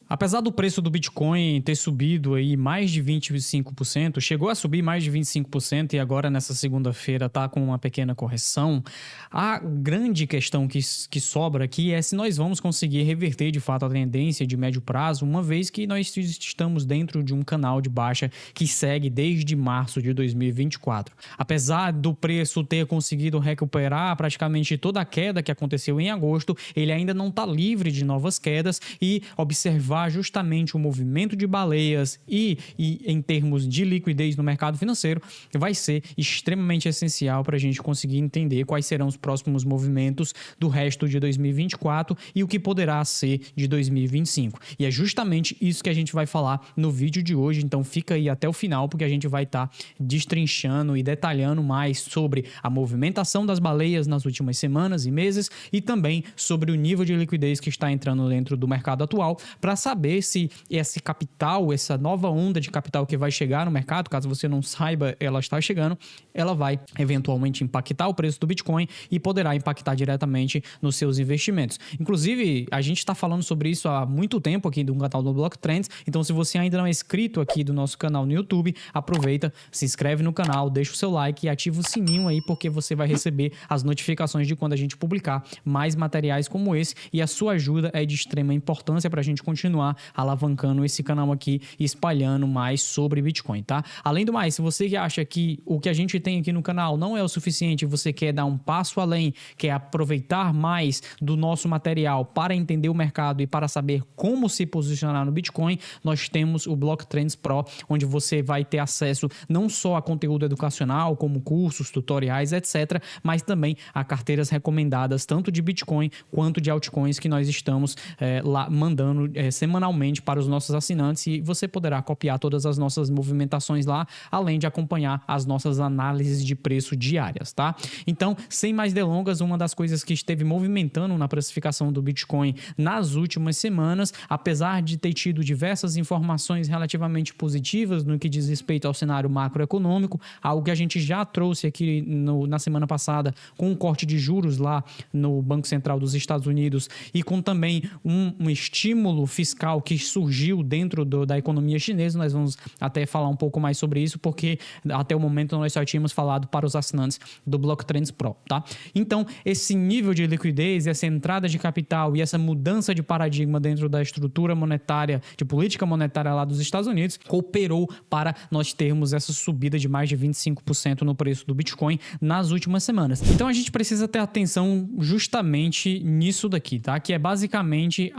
Apesar do preço do Bitcoin ter subido aí mais de 25%, chegou a subir mais de 25% e agora nessa segunda-feira está com uma pequena correção, a grande questão que sobra aqui é se nós vamos conseguir reverter de fato a tendência de médio prazo, uma vez que nós estamos dentro de um canal de baixa que segue desde março de 2024. Apesar do preço ter conseguido recuperar praticamente toda a queda que aconteceu em agosto, ele ainda não está livre de novas quedas e observar justamente o movimento de baleias e em termos de liquidez no mercado financeiro vai ser extremamente essencial para a gente conseguir entender quais serão os próximos movimentos do resto de 2024 e o que poderá ser de 2025. E é justamente isso que a gente vai falar no vídeo de hoje, então fica aí até o final porque a gente vai estar destrinchando e detalhando mais sobre a movimentação das baleias nas últimas semanas e meses e também sobre o nível de liquidez que está entrando dentro do mercado atual para saber se esse capital, essa nova onda de capital que vai chegar no mercado, caso você não saiba, ela está chegando, ela vai eventualmente impactar o preço do Bitcoin e poderá impactar diretamente nos seus investimentos. Inclusive, a gente está falando sobre isso há muito tempo aqui do canal do Block Trends, então se você ainda não é inscrito aqui do nosso canal no YouTube, aproveita, se inscreve no canal, deixa o seu like e ativa o sininho aí, porque você vai receber as notificações de quando a gente publicar mais materiais como esse e a sua ajuda é de extrema importância para a gente continuar alavancando esse canal aqui e espalhando mais sobre Bitcoin, tá? Além do mais, se você acha que o que a gente tem aqui no canal não é o suficiente e você quer dar um passo além, quer aproveitar mais do nosso material para entender o mercado e para saber como se posicionar no Bitcoin, nós temos o Block Trends Pro, onde você vai ter acesso não só a conteúdo educacional, como cursos, tutoriais, etc., mas também a carteiras recomendadas tanto de Bitcoin quanto de altcoins que nós estamos lá mandando semanalmente para os nossos assinantes e você poderá copiar todas as nossas movimentações lá, além de acompanhar as nossas análises de preço diárias, tá? Então, sem mais delongas, uma das coisas que esteve movimentando na precificação do Bitcoin nas últimas semanas, apesar de ter tido diversas informações relativamente positivas no que diz respeito ao cenário macroeconômico, algo que a gente já trouxe aqui na semana passada com um corte de juros lá no Banco Central dos Estados Unidos e com também um estímulo fiscal que surgiu dentro da economia chinesa. Nós vamos até falar um pouco mais sobre isso, porque até o momento nós só tínhamos falado para os assinantes do Block Trends Pro, tá? Então, esse nível de liquidez, essa entrada de capital e essa mudança de paradigma dentro da estrutura monetária, de política monetária lá dos Estados Unidos, cooperou para nós termos essa subida de mais de 25% no preço do Bitcoin nas últimas semanas. Então, a gente precisa ter atenção justamente nisso daqui, tá? Que é basicamente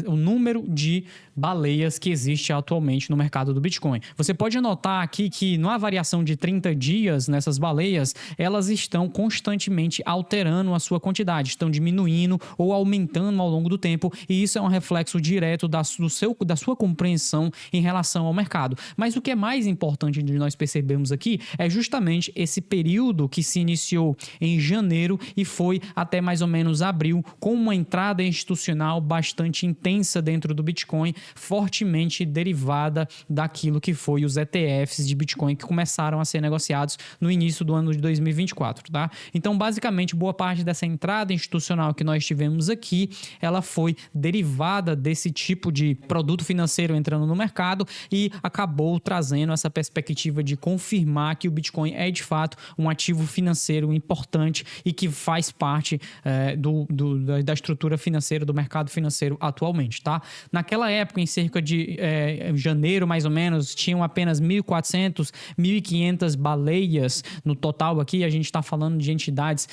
o número de baleias que existe atualmente no mercado do Bitcoin. Você pode notar aqui que numa variação de 30 dias nessas baleias, elas estão constantemente alterando a sua quantidade, estão diminuindo ou aumentando ao longo do tempo e isso é um reflexo direto da sua compreensão em relação ao mercado. Mas o que é mais importante de nós percebermos aqui é justamente esse período que se iniciou em janeiro e foi até mais ou menos abril, com uma entrada institucional bastante intensa dentro do Bitcoin, fortemente derivada daquilo que foi os ETFs de Bitcoin que começaram a ser negociados no início do ano de 2024, tá? Então, basicamente, boa parte dessa entrada institucional que nós tivemos aqui, ela foi derivada desse tipo de produto financeiro entrando no mercado e acabou trazendo essa perspectiva de confirmar que o Bitcoin é, de fato, um ativo financeiro importante e que faz parte da estrutura financeira, do mercado financeiro atualmente, tá? Naquela época, em cerca de janeiro, mais ou menos, tinham apenas 1.400, 1.500 baleias no total aqui. A gente está falando de entidades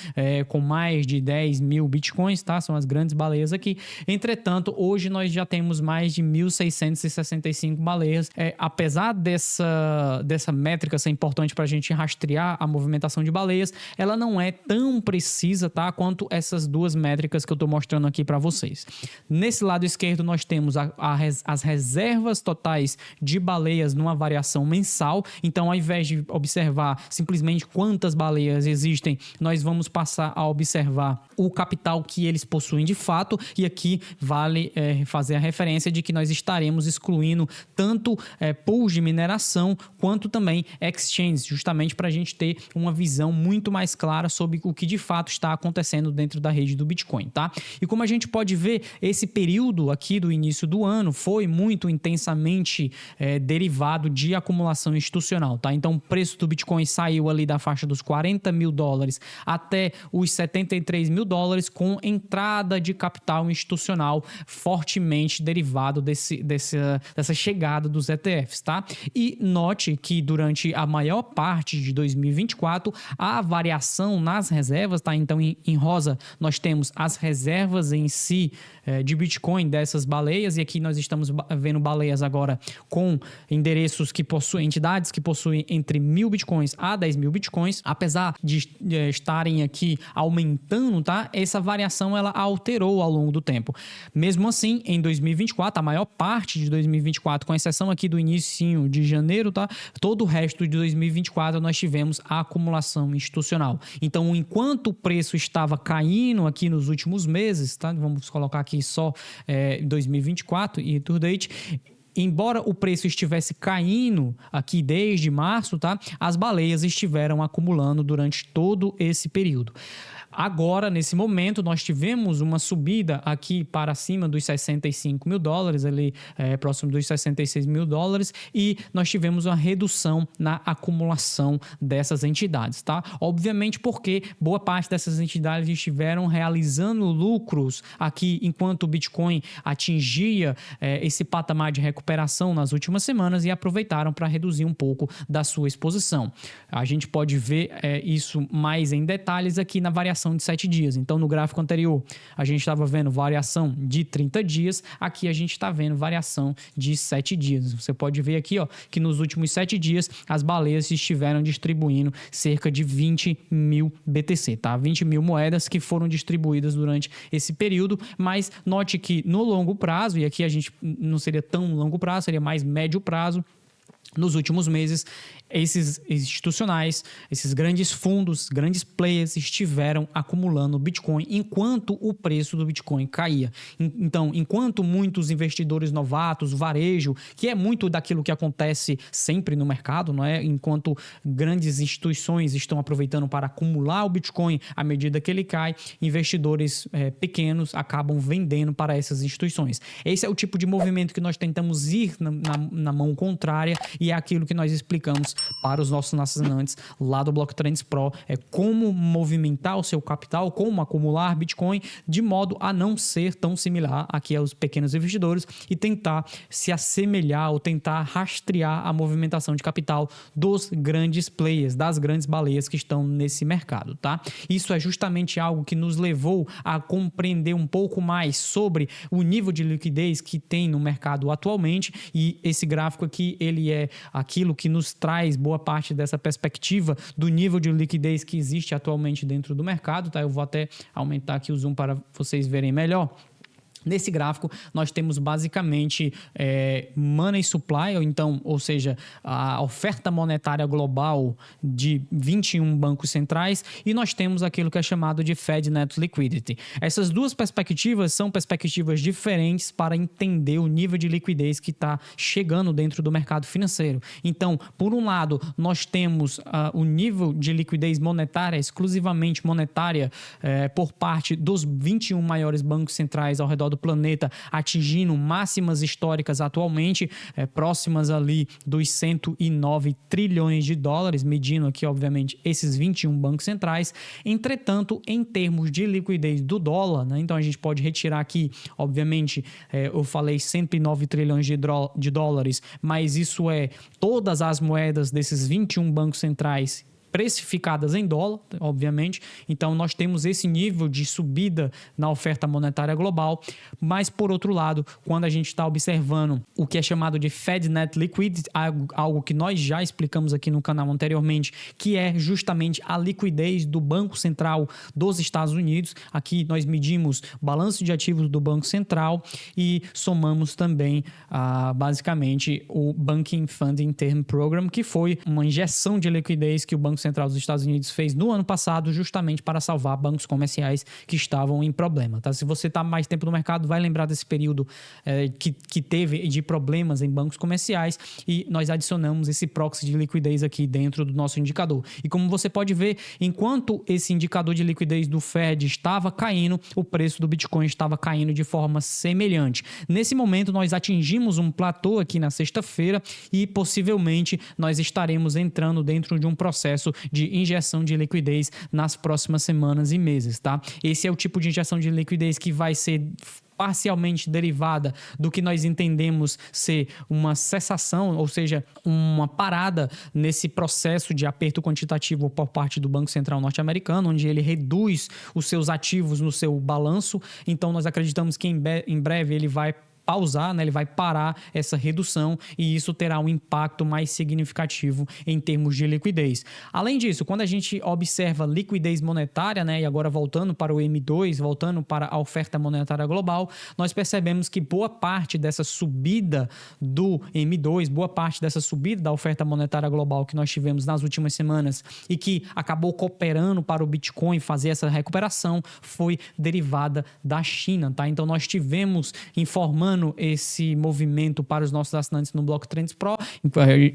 com mais de 10 mil bitcoins, tá? São as grandes baleias aqui. Entretanto, hoje nós já temos mais de 1.665 baleias. Apesar dessa métrica ser importante para a gente rastrear a movimentação de baleias, ela não é tão precisa, tá? Quanto essas duas métricas que eu estou mostrando aqui para vocês. Nesse lado esquerdo, nós temos as reservas totais de baleias numa variação mensal. Então, ao invés de observar simplesmente quantas baleias existem, nós vamos passar a observar o capital que eles possuem de fato. E aqui vale fazer a referência de que nós estaremos excluindo tanto pools de mineração quanto também exchanges, justamente para a gente ter uma visão muito mais clara sobre o que de fato está acontecendo dentro da rede do Bitcoin, tá? E como a gente pode ver, esse período aqui do início início do ano foi muito intensamente derivado de acumulação institucional, tá? Então o preço do Bitcoin saiu ali da faixa dos $40 mil até os $73 mil com entrada de capital institucional fortemente derivado dessa chegada dos ETFs, tá? E note que durante a maior parte de 2024 a variação nas reservas, tá? Então em rosa nós temos as reservas em si de Bitcoin dessas baleias, e aqui nós estamos vendo baleias agora com endereços que possuem, entidades que possuem entre 1.000 Bitcoins a 10 mil Bitcoins. Apesar de estarem aqui aumentando, tá? Essa variação ela alterou ao longo do tempo. Mesmo assim, em 2024, a maior parte de 2024, com exceção aqui do início de janeiro, tá? Todo o resto de 2024 nós tivemos a acumulação institucional. Então, enquanto o preço estava caindo aqui nos últimos meses, tá? Vamos colocar aqui só 2024 e year to date. Embora o preço estivesse caindo aqui desde março, tá? As baleias estiveram acumulando durante todo esse período. Agora, nesse momento, nós tivemos uma subida aqui para cima dos $65 mil, ali próximo dos $66 mil, e nós tivemos uma redução na acumulação dessas entidades, tá? Obviamente porque boa parte dessas entidades estiveram realizando lucros aqui enquanto o Bitcoin atingia esse patamar de recuperação nas últimas semanas e aproveitaram para reduzir um pouco da sua exposição. A gente pode ver isso mais em detalhes aqui na variação de 7 dias. Então, no gráfico anterior, a gente estava vendo variação de 30 dias. Aqui a gente está vendo variação de 7 dias. Você pode ver aqui, ó, que nos últimos 7 dias, as baleias estiveram distribuindo cerca de 20 mil BTC, tá? 20 mil moedas que foram distribuídas durante esse período. Mas note que no longo prazo, e aqui a gente não seria tão longo prazo, seria mais médio prazo, nos últimos meses, esses institucionais, esses grandes fundos, grandes players estiveram acumulando Bitcoin enquanto o preço do Bitcoin caía. Então, enquanto muitos investidores novatos, varejo, que é muito daquilo que acontece sempre no mercado, não é? Enquanto grandes instituições estão aproveitando para acumular o Bitcoin à medida que ele cai, investidores pequenos acabam vendendo para essas instituições. Esse é o tipo de movimento que nós tentamos ir na mão contrária, e é aquilo que nós explicamos para os nossos assinantes lá do Block Trends Pro, como movimentar o seu capital, como acumular Bitcoin de modo a não ser tão similar aqui aos pequenos investidores e tentar se assemelhar ou tentar rastrear a movimentação de capital dos grandes players, das grandes baleias que estão nesse mercado, tá? Isso é justamente algo que nos levou a compreender um pouco mais sobre o nível de liquidez que tem no mercado atualmente, e esse gráfico aqui, ele é aquilo que nos traz boa parte dessa perspectiva do nível de liquidez que existe atualmente dentro do mercado, tá? Eu vou até aumentar aqui o zoom para vocês verem melhor. Nesse gráfico, nós temos basicamente money supply, ou seja, a oferta monetária global de 21 bancos centrais, e nós temos aquilo que é chamado de Fed Net Liquidity. Essas duas perspectivas são perspectivas diferentes para entender o nível de liquidez que está chegando dentro do mercado financeiro. Então, por um lado, nós temos o nível de liquidez monetária, exclusivamente monetária, por parte dos 21 maiores bancos centrais ao redor do planeta, atingindo máximas históricas atualmente, próximas ali dos 109 trilhões de dólares, medindo aqui, obviamente, esses 21 bancos centrais. Entretanto, em termos de liquidez do dólar, né, então a gente pode retirar aqui, obviamente, eu falei 109 trilhões de dólares, mas isso é todas as moedas desses 21 bancos centrais precificadas em dólar, obviamente. Então, nós temos esse nível de subida na oferta monetária global, mas, por outro lado, quando a gente está observando o que é chamado de Fed Net Liquidity, algo que nós já explicamos aqui no canal anteriormente, que é justamente a liquidez do Banco Central dos Estados Unidos. Aqui nós medimos o balanço de ativos do Banco Central e somamos também, basicamente, o Banking Funding Term Program, que foi uma injeção de liquidez que o Banco Central dos Estados Unidos fez no ano passado, justamente para salvar bancos comerciais que estavam em problema, tá? Se você está mais tempo no mercado, vai lembrar desse período que teve de problemas em bancos comerciais, e nós adicionamos esse proxy de liquidez aqui dentro do nosso indicador. E como você pode ver, enquanto esse indicador de liquidez do Fed estava caindo, o preço do Bitcoin estava caindo de forma semelhante. Nesse momento, nós atingimos um platô aqui na sexta-feira e possivelmente nós estaremos entrando dentro de um processo de injeção de liquidez nas próximas semanas e meses, tá? Esse é o tipo de injeção de liquidez que vai ser parcialmente derivada do que nós entendemos ser uma cessação, ou seja, uma parada nesse processo de aperto quantitativo por parte do Banco Central norte-americano, onde ele reduz os seus ativos no seu balanço. Então, nós acreditamos que em breve ele vai pausar, né? Ele vai parar essa redução e isso terá um impacto mais significativo em termos de liquidez. Além disso, quando a gente observa liquidez monetária, né? E agora voltando para o M2, voltando para a oferta monetária global, nós percebemos que boa parte dessa subida do M2, boa parte dessa subida da oferta monetária global que nós tivemos nas últimas semanas e que acabou cooperando para o Bitcoin fazer essa recuperação foi derivada da China, tá? Então nós tivemos informando esse movimento para os nossos assinantes no Block Trends Pro,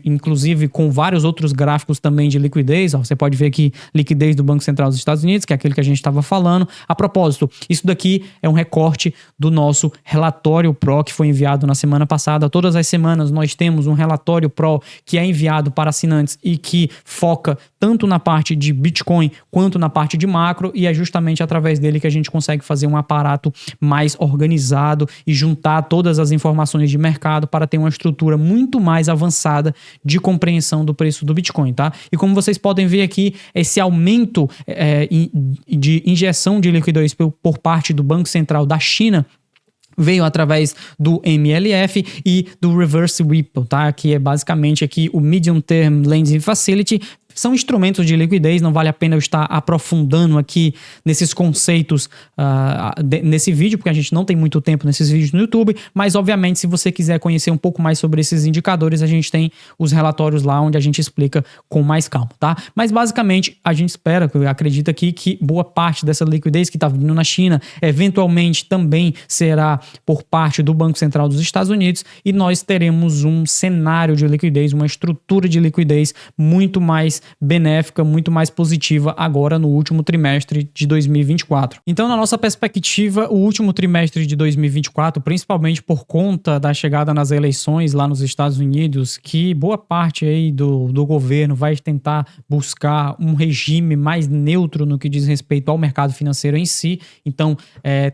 inclusive com vários outros gráficos também de liquidez. Você pode ver aqui liquidez do Banco Central dos Estados Unidos, que é aquele que a gente estava falando. A propósito, isso daqui é um recorte do nosso relatório Pro que foi enviado na semana passada. Todas as semanas nós temos um relatório Pro que é enviado para assinantes e que foca tanto na parte de Bitcoin quanto na parte de macro, e é justamente através dele que a gente consegue fazer um aparato mais organizado e juntar todas as informações de mercado para ter uma estrutura muito mais avançada de compreensão do preço do Bitcoin, tá? E como vocês podem ver aqui, esse aumento de injeção de liquidez por parte do Banco Central da China veio através do MLF e do Reverse Repo, tá? Que é basicamente aqui o Medium Term Lending Facility. São instrumentos de liquidez, não vale a pena eu estar aprofundando aqui nesses conceitos nesse vídeo, porque a gente não tem muito tempo nesses vídeos no YouTube, mas obviamente se você quiser conhecer um pouco mais sobre esses indicadores, a gente tem os relatórios lá onde a gente explica com mais calma, tá? Mas basicamente a gente acredita aqui que boa parte dessa liquidez que está vindo na China eventualmente também será por parte do Banco Central dos Estados Unidos, e nós teremos um cenário de liquidez, uma estrutura de liquidez muito mais benéfica, muito mais positiva agora no último trimestre de 2024. Então, na nossa perspectiva, o último trimestre de 2024, principalmente por conta da chegada nas eleições lá nos Estados Unidos, que boa parte aí do governo vai tentar buscar um regime mais neutro no que diz respeito ao mercado financeiro em si. Então,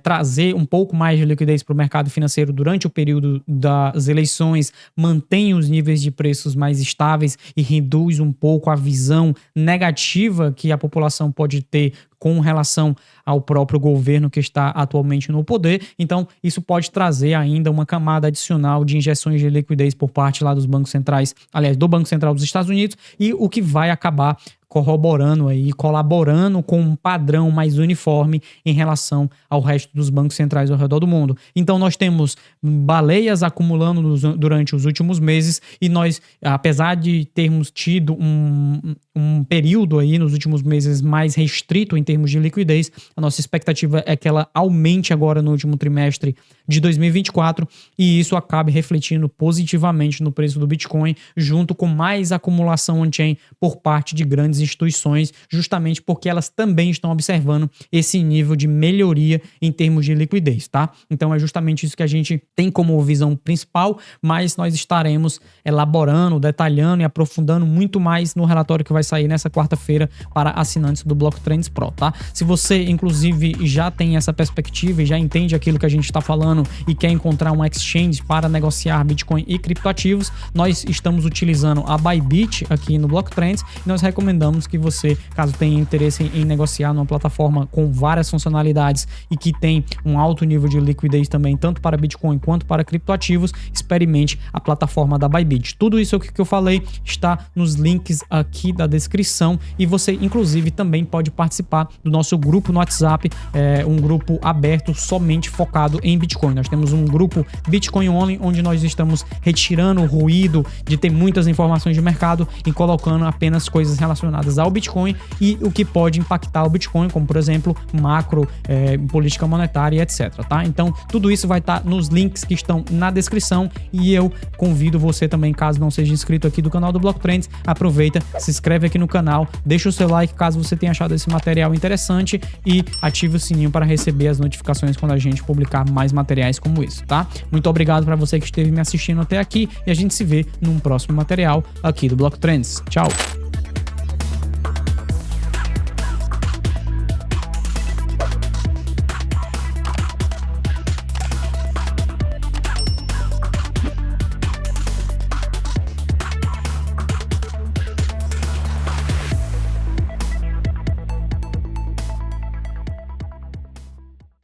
trazer um pouco mais de liquidez para o mercado financeiro durante o período das eleições mantém os níveis de preços mais estáveis e reduz um pouco a visão negativa que a população pode ter com relação ao próprio governo que está atualmente no poder. Então, isso pode trazer ainda uma camada adicional de injeções de liquidez por parte lá dos bancos centrais, aliás, do Banco Central dos Estados Unidos, e o que vai acabar corroborando aí, colaborando com um padrão mais uniforme em relação ao resto dos bancos centrais ao redor do mundo. Então, nós temos baleias acumulando durante os últimos meses, e nós, apesar de termos tido um período aí nos últimos meses mais restrito em termos de liquidez, a nossa expectativa é que ela aumente agora no último trimestre de 2024 e isso acabe refletindo positivamente no preço do Bitcoin, junto com mais acumulação on-chain por parte de grandes instituições, justamente porque elas também estão observando esse nível de melhoria em termos de liquidez, tá? Então é justamente isso que a gente tem como visão principal, mas nós estaremos elaborando, detalhando e aprofundando muito mais no relatório que vai sair nessa quarta-feira para assinantes do Block Trends Pro, tá? Se você, inclusive, já tem essa perspectiva e já entende aquilo que a gente está falando e quer encontrar um exchange para negociar Bitcoin e criptoativos, nós estamos utilizando a Bybit aqui no Block Trends e nós recomendamos que você, caso tenha interesse em negociar numa plataforma com várias funcionalidades e que tem um alto nível de liquidez também, tanto para Bitcoin quanto para criptoativos, experimente a plataforma da Bybit. Tudo isso que eu falei está nos links aqui da descrição, e você inclusive também pode participar do nosso grupo no WhatsApp, um grupo aberto somente focado em Bitcoin. Nós temos um grupo Bitcoin Only, onde nós estamos retirando o ruído de ter muitas informações de mercado e colocando apenas coisas relacionadas ao Bitcoin e o que pode impactar o Bitcoin, como por exemplo macro, política monetária, etc, tá? Então tudo isso vai estar nos links que estão na descrição, e eu convido você também, caso não seja inscrito aqui do canal do Block Trends, aproveita, se inscreve aqui no canal, deixa o seu like caso você tenha achado esse material interessante e ative o sininho para receber as notificações quando a gente publicar mais materiais como isso, tá? Muito obrigado para você que esteve me assistindo até aqui, e a gente se vê num próximo material aqui do Block Trends. Tchau!